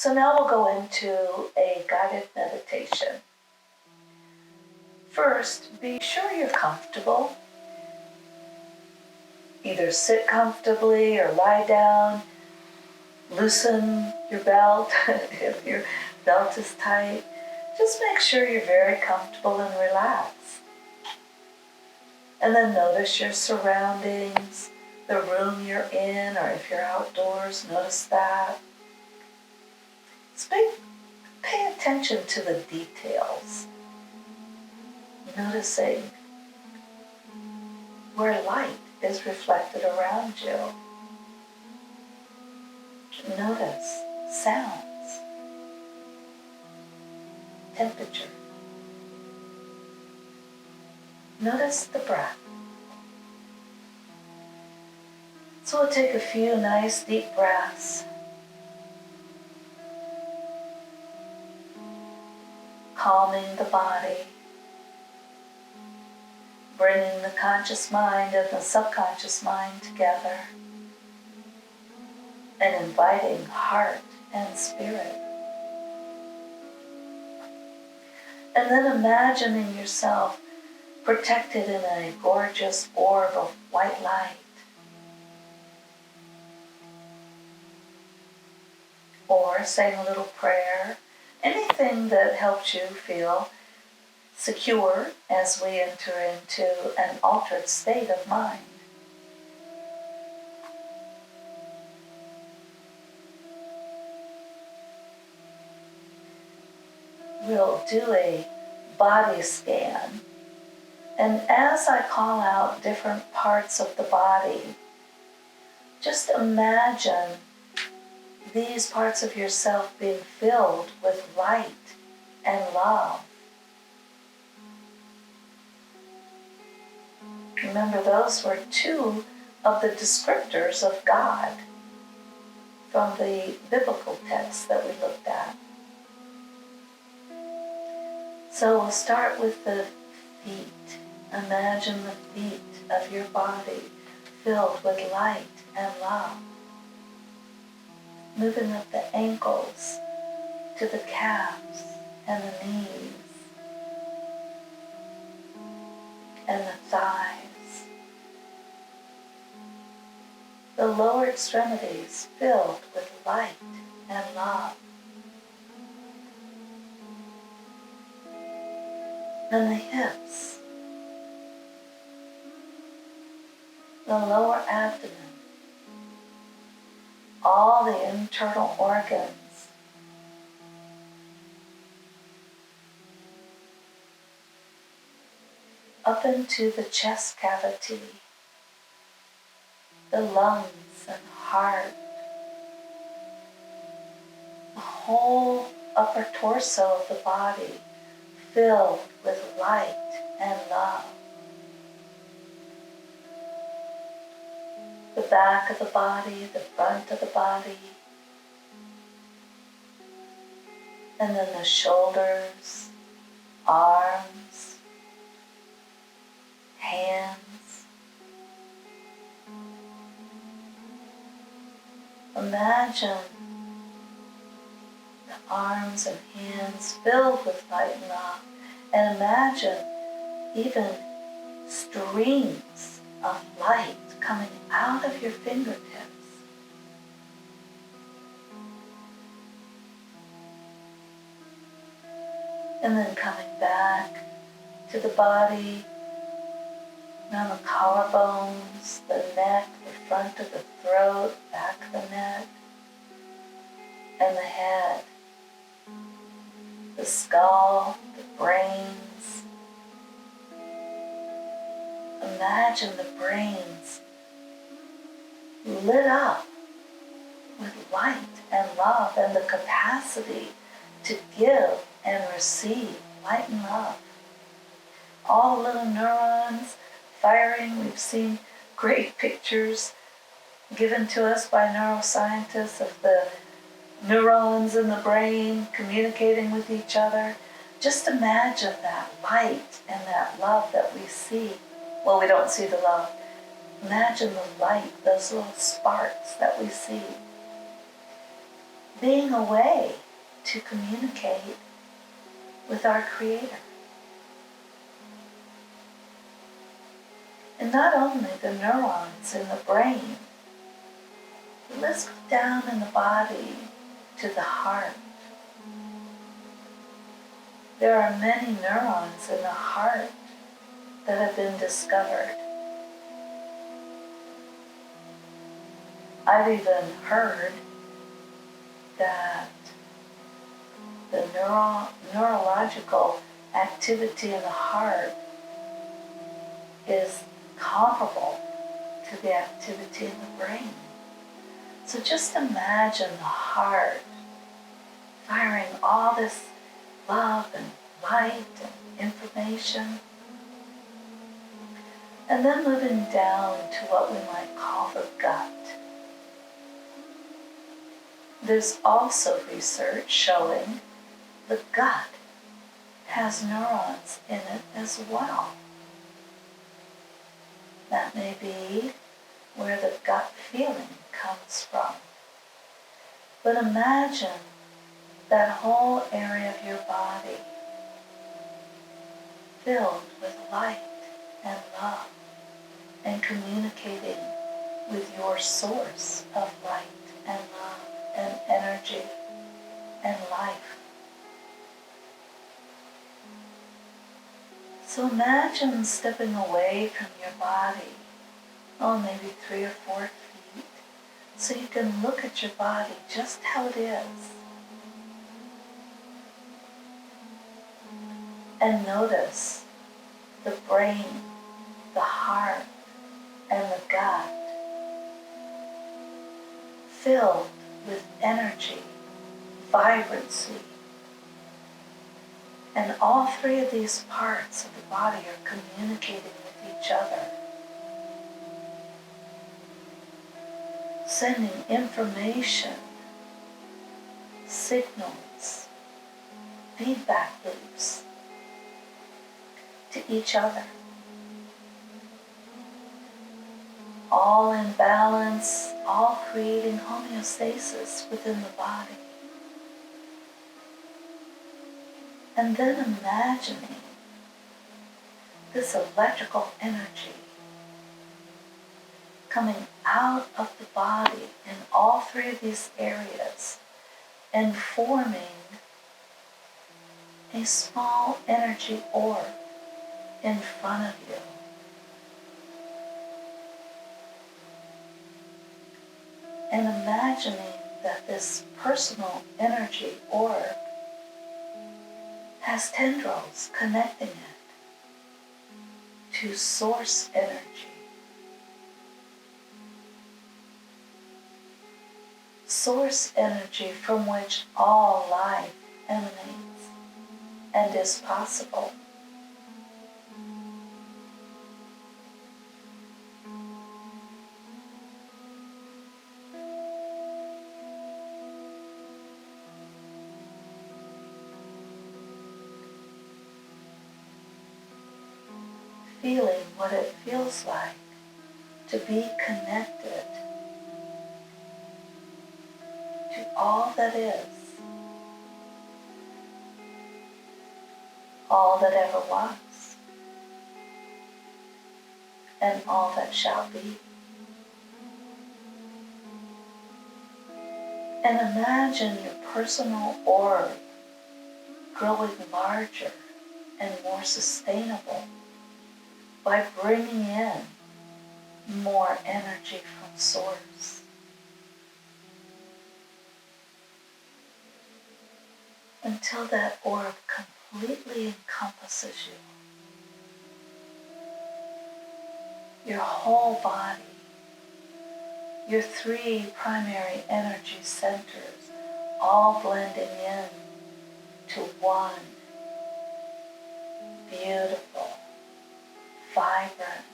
So now we'll go into a guided meditation. First, be sure you're comfortable. Either sit comfortably or lie down. Loosen your belt if your belt is tight. Just make sure you're very comfortable and relaxed. And then notice your surroundings, the room you're in, or if you're outdoors, notice that. Pay attention to the details. Noticing where light is reflected around you. Notice sounds, temperature. Notice the breath. So we'll take a few nice deep breaths. Calming the body. Bringing the conscious mind and the subconscious mind together. And inviting heart and spirit. And then imagining yourself protected in a gorgeous orb of white light. Or saying a little prayer, anything that helps you feel secure as we enter into an altered state of mind. We'll do a body scan, and as I call out different parts of the body, just imagine these parts of yourself being filled with light and love. Remember, those were two of the descriptors of God from the biblical text that we looked at. So we'll start with the feet. Imagine the feet of your body filled with light and love. Moving up the ankles to the calves and the knees and the thighs. The lower extremities filled with light and love. And the hips, the lower abdomen, all the internal organs, up into the chest cavity, the lungs and heart, the whole upper torso of the body filled with light and love. The back of the body, the front of the body, and then the shoulders, arms, hands. Imagine the arms and hands filled with light and love, and imagine even streams of light coming out of your fingertips. And then coming back to the body, around the collarbones, the neck, the front of the throat, back of the neck, and the head, the skull, the brains. Imagine the brains lit up with light and love and the capacity to give and receive light and love. All the little neurons firing. We've seen great pictures given to us by neuroscientists of the neurons in the brain communicating with each other. Just imagine that light and that love that we see. Well, we don't see the love. Imagine the light, those little sparks that we see. being a way to communicate with our Creator. And not only the neurons in the brain, but let's go down in the body to the heart. There are many neurons in the heart that have been discovered. I've even heard that the neurological activity in the heart is comparable to the activity in the brain. So just imagine the heart firing all this love and light and information, and then moving down to what we might call the gut. There's also research showing the gut has neurons in it as well. That may be where the gut feeling comes from. But imagine that whole area of your body filled with light and love and communicating with your source of light and love and energy and life. So imagine stepping away from your body, maybe 3 or 4 feet, so you can look at your body just how it is. And notice the brain, the heart, and the gut filled with energy, vibrancy. And all 3 of these parts of the body are communicating with each other, sending information, signals, feedback loops to each other. All in balance, all creating homeostasis within the body. And then imagining this electrical energy coming out of the body in all 3 of these areas and forming a small energy orb in front of you. And imagining that this personal energy orb has tendrils connecting it to source energy. Source energy from which all life emanates and is possible. Feeling what it feels like to be connected to all that is, all that ever was, and all that shall be. And imagine your personal orb growing larger and more sustainable by bringing in more energy from source. Until that orb completely encompasses you. Your whole body, your 3 primary energy centers, all blending in to one beautiful, vibrant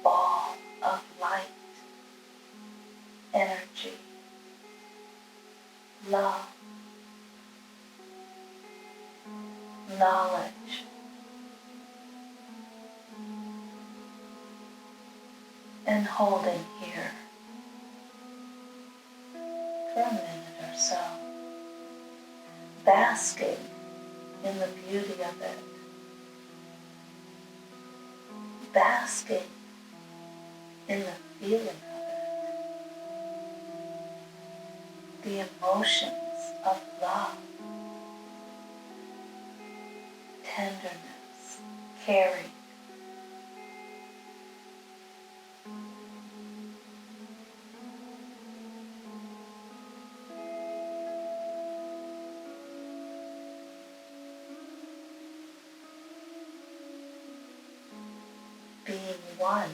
ball of light, energy, love, knowledge, and holding here for a minute or so, basking in the beauty of it, basking in the feeling of it, the emotions of love, tenderness, caring. Being one.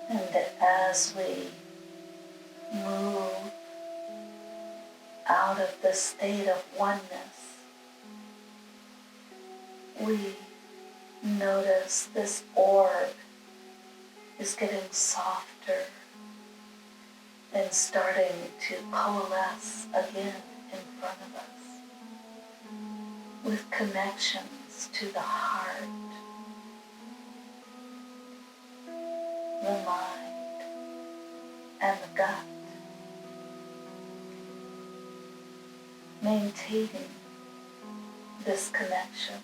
And as we move out of the state of oneness, we notice this orb is getting softer and starting to coalesce again in front of us with connections to the heart, the mind, and the gut, maintaining this connection.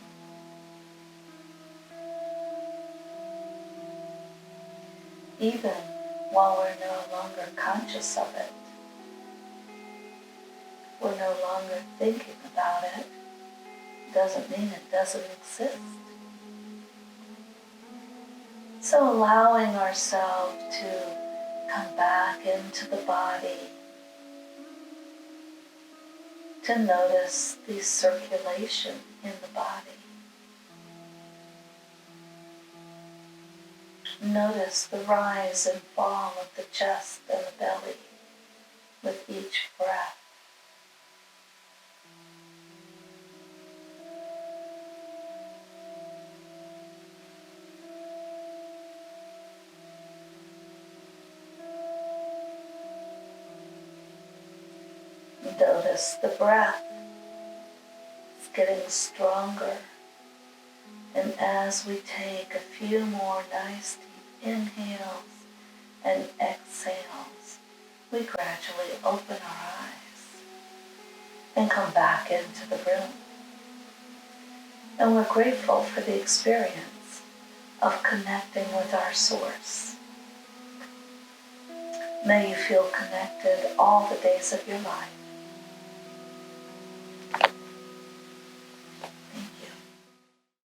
Even while we're no longer conscious of it, we're no longer thinking about it, doesn't mean it doesn't exist. So allowing ourselves to come back into the body, to notice the circulation in the body. Notice the rise and fall of the chest and the belly with each breath. Notice the breath is getting stronger. And as we take a few more nice deep inhales and exhales, we gradually open our eyes and come back into the room. And we're grateful for the experience of connecting with our source. May you feel connected all the days of your life.